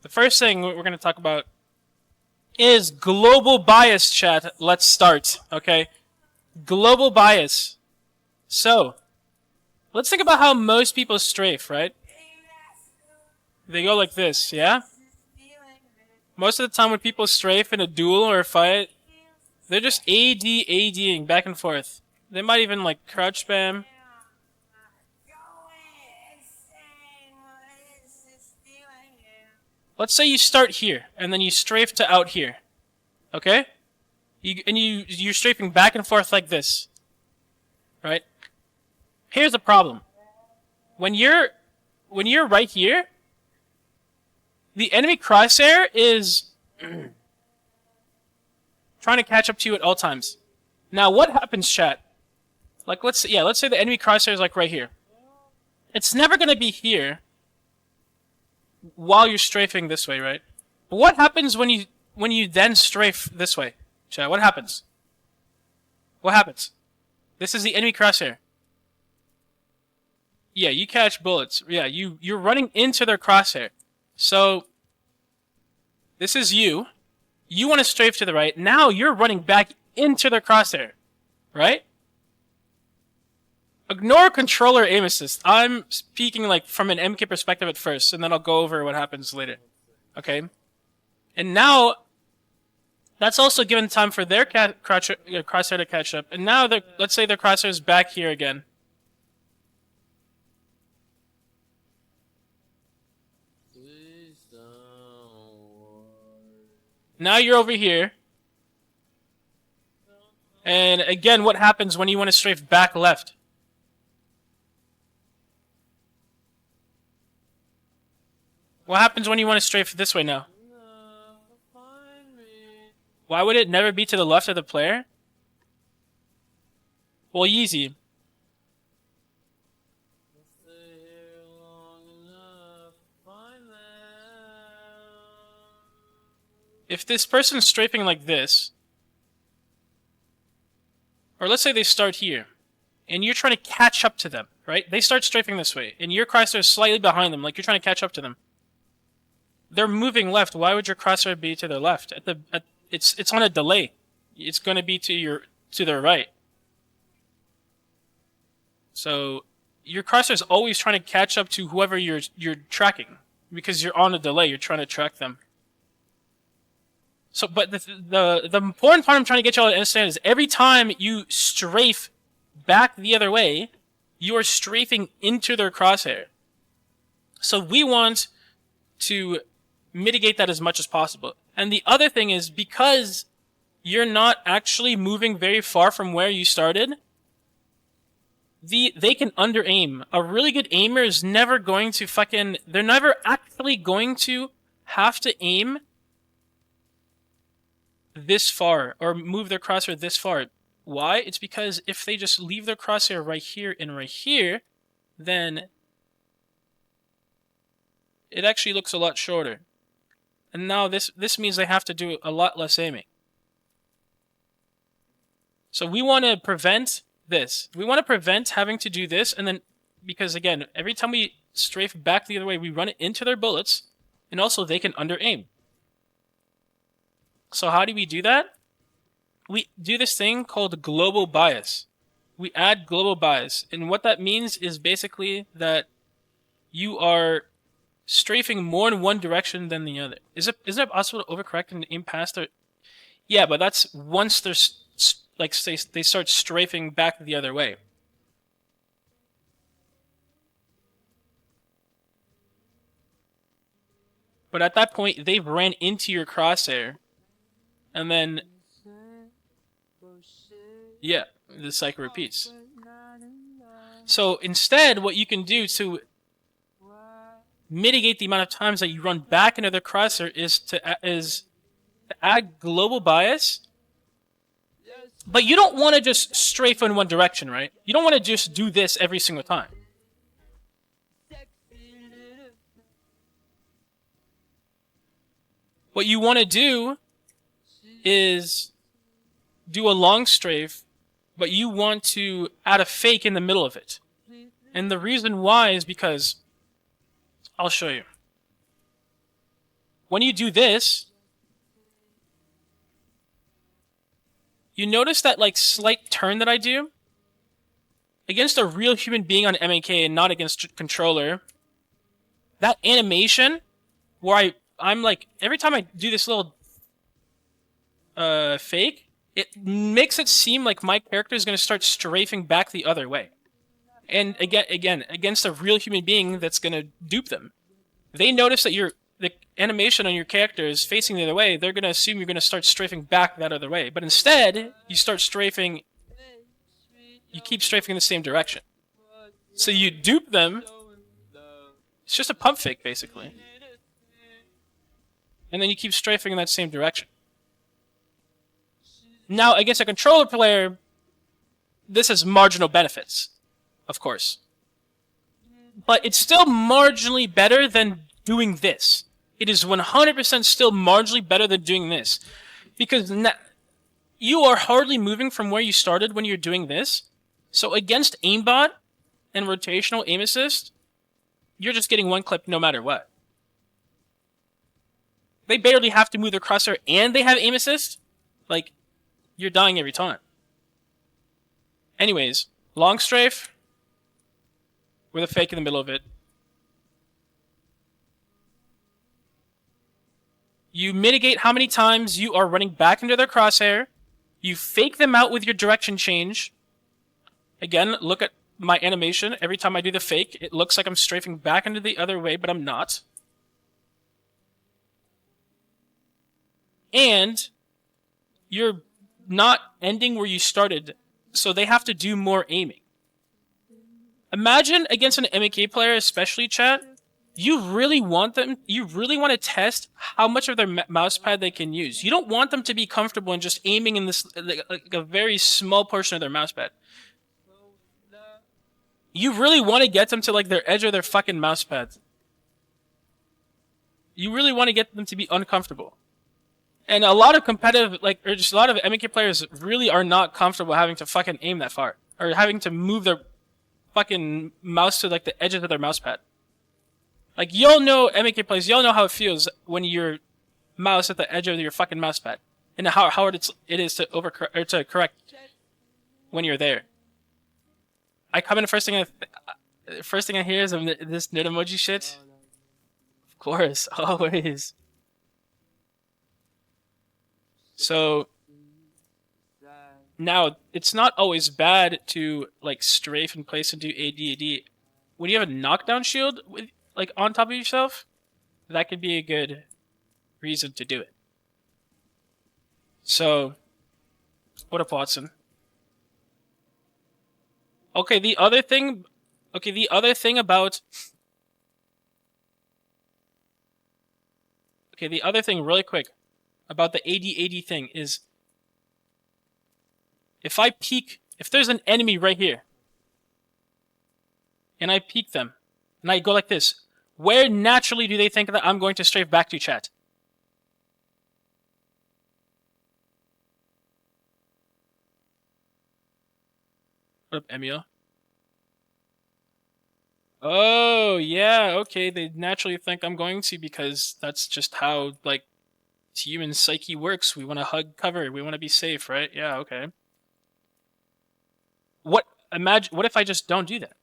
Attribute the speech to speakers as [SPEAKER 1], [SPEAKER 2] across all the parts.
[SPEAKER 1] The first thing we're going to talk about is global bias, chat. Let's start, okay? Global bias. So, let's think about how most people strafe, right? They go like this, yeah? Most of the time when people strafe in a duel or a fight, they're just ADing back and forth. They might even like crouch spam. Let's say you start here and then you strafe to out here. Okay? You're strafing back and forth like this. Right? Here's the problem. When you're right here, the enemy crosshair is trying to catch up to you at all times. Now what happens, chat? Like let's say the enemy crosshair is like right here. It's never gonna be here while you're strafing this way, right? But what happens when you then strafe this way? Chat, what happens? What happens? This is the enemy crosshair. Yeah, you catch bullets. Yeah, you're running into their crosshair. So this is you. You want to strafe to the right. Now you're running back into their crosshair. Right? Ignore controller aim assist. I'm speaking like from an MK perspective at first, and then I'll go over what happens later. Okay? And now that's also given time for their crosshair to catch up. And now let's say their crosshair is back here again. Now you're over here. And again, what happens when you want to strafe back left? What happens when you want to strafe this way now? Why would it never be to the left of the player? Well, easy. If this person's strafing like this, or let's say they start here, and you're trying to catch up to them, right? They start strafing this way, and your crosshair is slightly behind them, like you're trying to catch up to them. They're moving left. Why would your crosshair be to their left? It's on a delay. It's going to be to their right. So your crosshair is always trying to catch up to whoever you're tracking, because you're on a delay. You're trying to track them. So, but the important part I'm trying to get y'all to understand is every time you strafe back the other way, you are strafing into their crosshair. So we want to mitigate that as much as possible. And the other thing is, because you're not actually moving very far from where you started, they can under-aim. A really good aimer is never going to they're never actually going to have to aim this far or move their crosshair this far. Why? It's because if they just leave their crosshair right here and right here, then it actually looks a lot shorter. And now this means they have to do a lot less aiming. So we want to prevent this. We want to prevent having to do this, and then, because again, every time we strafe back the other way, we run it into their bullets, and also they can under-aim. So how do we do that? We do this thing called global bias. We add global bias, and what that means is basically that you are strafing more in one direction than the other. Is it possible to overcorrect and aim past their... Yeah, but that's once they're like they start strafing back the other way. But at that point, they've ran into your crosshair, and then yeah, the cycle repeats. So instead, what you can do to mitigate the amount of times that you run back into their crosshair is to add global bias. But you don't want to just strafe in one direction, right? You don't want to just do this every single time. What you want to do is do a long strafe, but you want to add a fake in the middle of it. And the reason why is because... I'll show you. when you do this, you notice that like slight turn that I do against a real human being on MAK and not against controller. That animation where I'm like, every time I do this little fake, it makes it seem like my character is going to start strafing back the other way. And again, against a real human being that's going to dupe them. They notice that the animation on your character is facing the other way, they're going to assume you're going to start strafing back that other way. But instead, you start strafing, you keep strafing in the same direction. So you dupe them. It's just a pump fake, basically. And then you keep strafing in that same direction. Now, against a controller player, this has marginal benefits, of course. But it's still marginally better than doing this. It is 100% still marginally better than doing this. Because you are hardly moving from where you started when you're doing this. So against aimbot and rotational aim assist, you're just getting one clip no matter what. They barely have to move their crosshair and they have aim assist. Like, you're dying every time. Anyways, long strafe with a fake in the middle of it. You mitigate how many times you are running back into their crosshair. You fake them out with your direction change. Again, look at my animation. Every time I do the fake, it looks like I'm strafing back into the other way, but I'm not. And you're not ending where you started, so they have to do more aiming. Imagine against an MK player, especially chat, you really want to test how much of their mousepad they can use. You don't want them to be comfortable in just aiming in this like a very small portion of their mousepad. You really want to get them to like their edge of their fucking mousepad. You really want to get them to be uncomfortable. And a lot of competitive, or just a lot of MK players really are not comfortable having to fucking aim that far. Or having to move their fucking mouse to like the edges of their mousepad. Like, y'all know, MK players, y'all know how it feels when your mouse at the edge of your fucking mousepad. And how hard it is to correct when you're there. I come in, first thing I hear is this nerd emoji shit. Of course, always. So now it's not always bad to like strafe in place and do AD. When you have a knockdown shield with like on top of yourself, that could be a good reason to do it. So, what up, Watson? Okay, the other thing about... Okay, the other thing really quick about the AD thing is... If there's an enemy right here, and I peek them, and I go like this, where naturally do they think that I'm going to strafe back to, chat? What up, Emil? Oh, yeah, okay, they naturally think I'm going to because that's just how, like, human psyche works. We want to hug cover, we want to be safe, right? Yeah, okay. What if I just don't do that?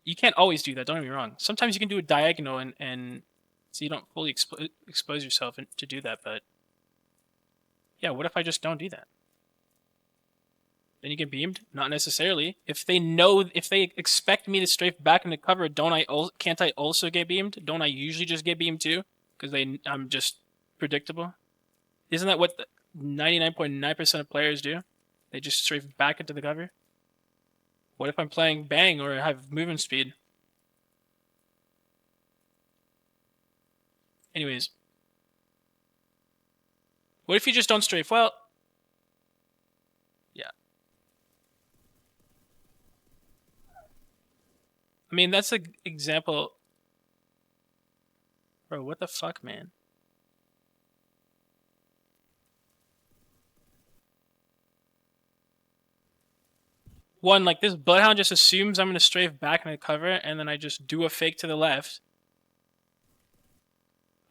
[SPEAKER 1] You can't always do that, don't get me wrong. Sometimes you can do a diagonal and so you don't fully expose yourself to do that, but... Yeah, what if I just don't do that? Then you get beamed? Not necessarily. If they expect me to strafe back into cover, can't I also get beamed? Don't I usually just get beamed too? Because I'm just predictable? Isn't that what 99.9% of players do? They just strafe back into the cover? What if I'm playing bang or have movement speed? Anyways. What if you just don't strafe? Well, yeah. I mean, that's an example. Bro, what the fuck, man? One, like, this Bloodhound just assumes I'm going to strafe back in the cover, and then I just do a fake to the left.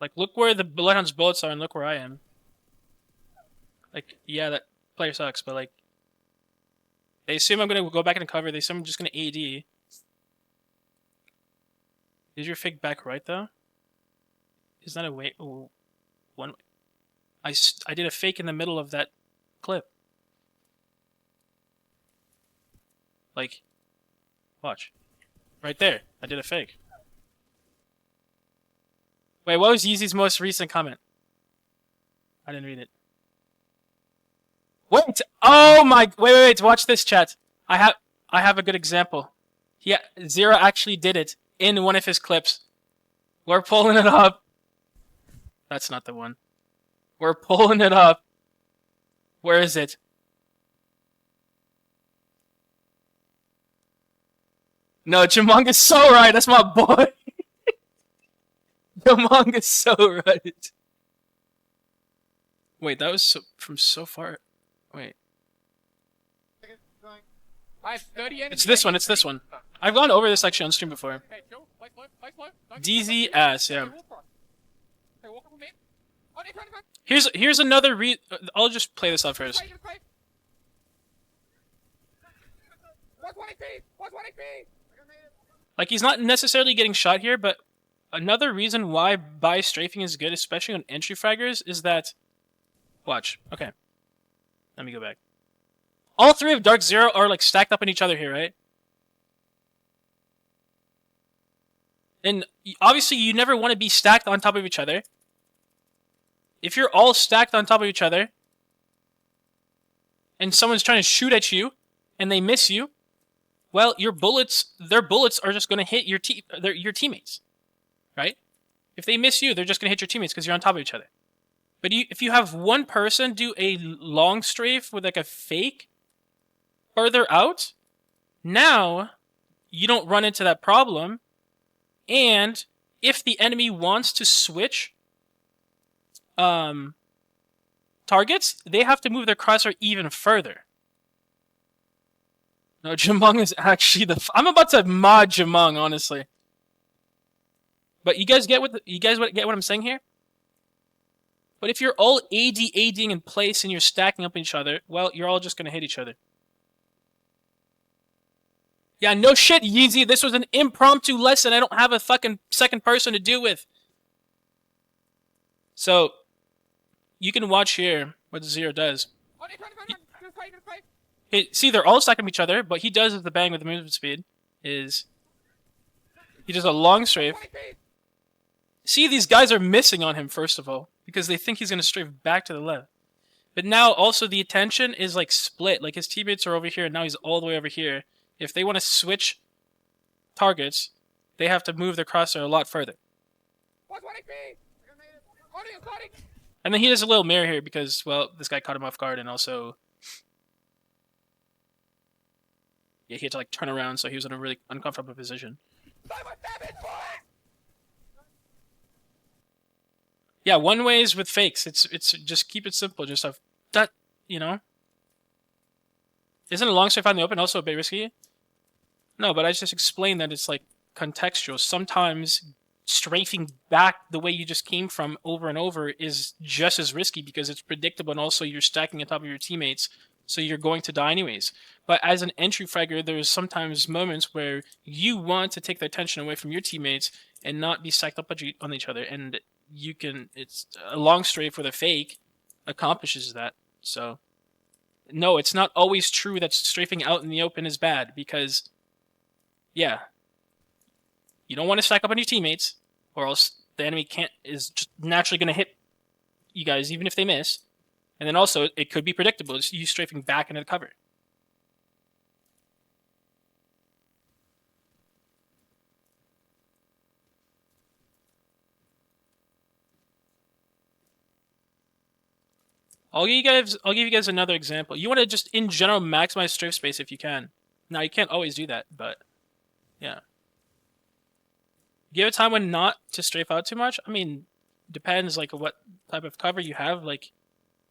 [SPEAKER 1] Like, look where the Bloodhound's bullets are and look where I am. Like, yeah, that player sucks, but like, they assume I'm gonna go back into cover. They assume I'm just gonna AD. Is your fake back right though? Is that a way? Oh, one. I did a fake in the middle of that clip. Like, watch. Right there. I did a fake. Wait, what was Yeezy's most recent comment? I didn't read it. Wait! Oh my! Wait! Watch this, chat. I have a good example. Yeah, Zero actually did it in one of his clips. We're pulling it up. That's not the one. We're pulling it up. Where is it? No, Jamong is so right. That's my boy. Jamong is so right. Wait, that was from so far. Wait. It's this one. It's this one. I've gone over this actually on stream before. DZ ass, yeah. Here's another I'll just play this out first. Like, he's not necessarily getting shot here, but another reason why bias strafing is good, especially on entry fraggers, is that... Watch. Okay. Let me go back. All three of Dark Zero are, like, stacked up on each other here, right? And obviously, you never want to be stacked on top of each other. If you're all stacked on top of each other, and someone's trying to shoot at you, and they miss you, well, their bullets are just going to hit your teammates, right? If they miss you, they're just going to hit your teammates because you're on top of each other. But if you have one person do a long strafe with like a fake further out, now you don't run into that problem. And if the enemy wants to switch targets, they have to move their crosshair even further. No, Jamong is actually I'm about to mod Jamong, honestly. But you guys get what I'm saying here? But if you're all ADing in place and you're stacking up each other, well, you're all just gonna hit each other. Yeah, no shit, Yeezy. This was an impromptu lesson. I don't have a fucking second person to do with. So, you can watch here what Zero does. See, they're all stacking each other, but he does the bang with the movement speed. He does a long strafe. See, these guys are missing on him, first of all, because they think he's going to strafe back to the left. But now, also, the attention is, like, split. Like, his teammates are over here, and now he's all the way over here. If they want to switch targets, they have to move their crosshair a lot further. And then he does a little mirror here because, well, this guy caught him off guard, and also... Yeah, he had to, like, turn around, so he was in a really uncomfortable position. Yeah, one way is with fakes. It's just keep it simple. Just have that, you know? Isn't a long strafe out in the open also a bit risky? No, but I just explained that it's, like, contextual. Sometimes strafing back the way you just came from over and over is just as risky because it's predictable and also you're stacking on top of your teammates, so you're going to die anyways. But as an entry fragger, there's sometimes moments where you want to take the attention away from your teammates and not be stacked up on each other. And it's a long strafe with a fake accomplishes that. So, no, it's not always true that strafing out in the open is bad because, yeah, you don't want to stack up on your teammates or else the enemy is just naturally going to hit you guys even if they miss. And then also, it could be predictable. It's you strafing back into the cover. I'll give you guys another example. You want to just, in general, maximize strafe space if you can. Now, you can't always do that, but, yeah. Give a time when not to strafe out too much. I mean, depends, like, what type of cover you have, like,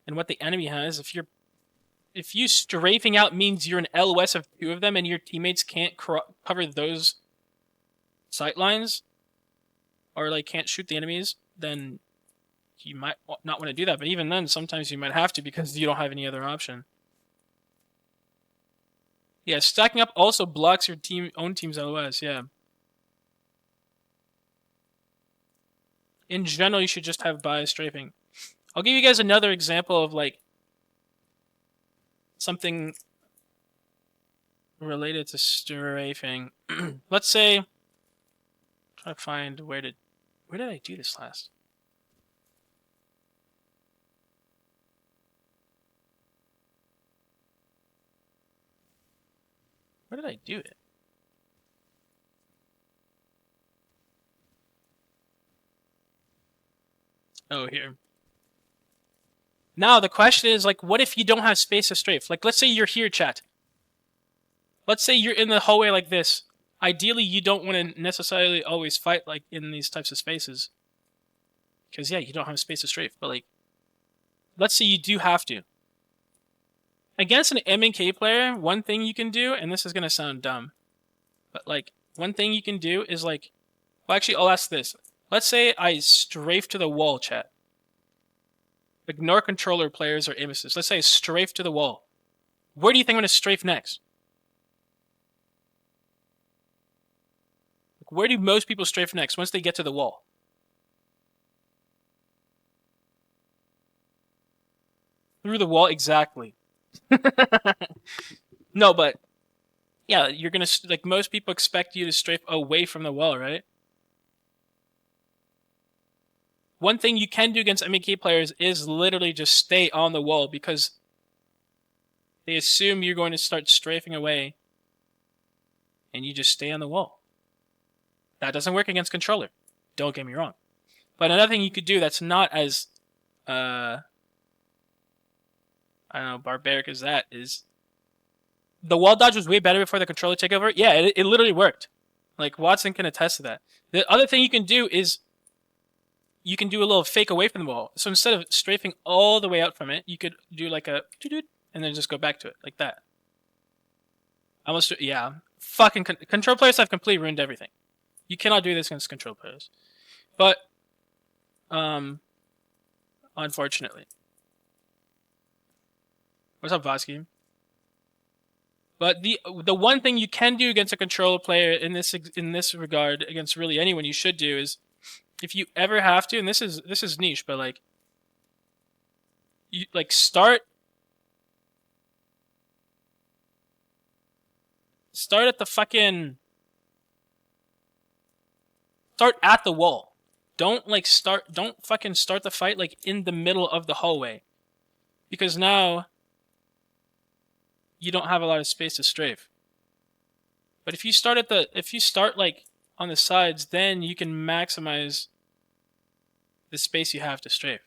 [SPEAKER 1] and what the enemy has. If you strafing out means you're an LOS of two of them and your teammates can't cover those sight lines, or, like, can't shoot the enemies, then you might not want to do that. But even then, sometimes you might have to because you don't have any other option. Yeah, stacking up also blocks your own team's LOS, yeah. In general, you should just have bias strafing. I'll give you guys another example of like something related to strafing. Let's say, try to find where did I do this last? Where did I do it? Oh, here. Now the question is like, what if you don't have space to strafe? Like, let's say you're here, chat. Let's say you're in the hallway like this. Ideally, you don't want to necessarily always fight like in these types of spaces. Because yeah, you don't have space to strafe. But like, let's say you do have to. Against an M&K player, one thing you can do, and this is going to sound dumb, but like, one thing you can do is like, well, actually, I'll ask this. Let's say I strafe to the wall, chat. Ignore controller players or aim assist. Let's say I strafe to the wall. Where do you think I'm going to strafe next? Like, where do most people strafe next once they get to the wall? Through the wall, exactly. No, but yeah, you're gonna like most people expect you to strafe away from the wall, right? One thing you can do against M&K players is literally just stay on the wall because they assume you're going to start strafing away, and you just stay on the wall. That doesn't work against controller. Don't get me wrong. But another thing you could do that's not as I don't know, barbaric as that is the wall dodge was way better before the controller takeover. Yeah, it literally worked. Like, Watson can attest to that. The other thing you can do is you can do a little fake away from the wall. So instead of strafing all the way out from it, you could do like a and then just go back to it like that. Almost, yeah. Fucking control players have completely ruined everything. You cannot do this against control players. But, unfortunately. What's up, Vosky? But the one thing you can do against a controller player in this regard, against really anyone, you should do is, if you ever have to, and this is niche, but like, you like start at the fucking start at the wall. Don't fucking start the fight like in the middle of the hallway, because now you don't have a lot of space to strafe. But if you start like on the sides, then you can maximize the space you have to strafe.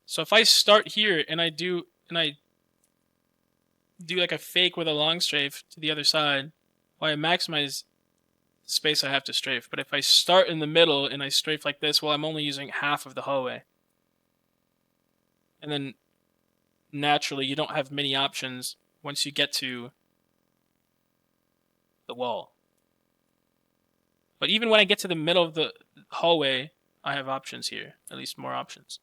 [SPEAKER 1] So if I start here and I do like a fake with a long strafe to the other side, well, I maximize the space I have to strafe. But if I start in the middle and I strafe like this, well, I'm only using half of the hallway. And then naturally you don't have many options once you get to the wall. But even when I get to the middle of the hallway, I have options here, at least more options.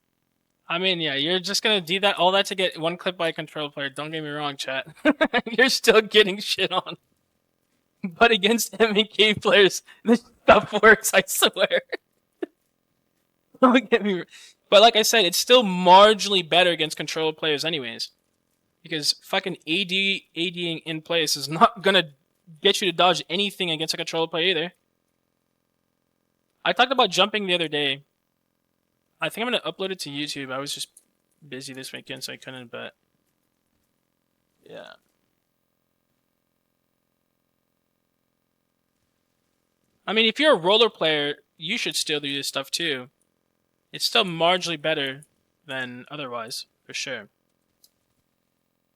[SPEAKER 1] I mean, yeah, you're just gonna do that, all that to get one clip by a control player. Don't get me wrong, chat. You're still getting shit on. But against M&K players, this stuff works, I swear. Don't get me wrong. But like I said, it's still marginally better against control players anyways. Because fucking ADing in place is not gonna get you to dodge anything against a control player either. I talked about jumping the other day. I think I'm going to upload it to YouTube. I was just busy this weekend, so I couldn't, but yeah. I mean, if you're a roller player, you should still do this stuff too. It's still marginally better than otherwise, for sure.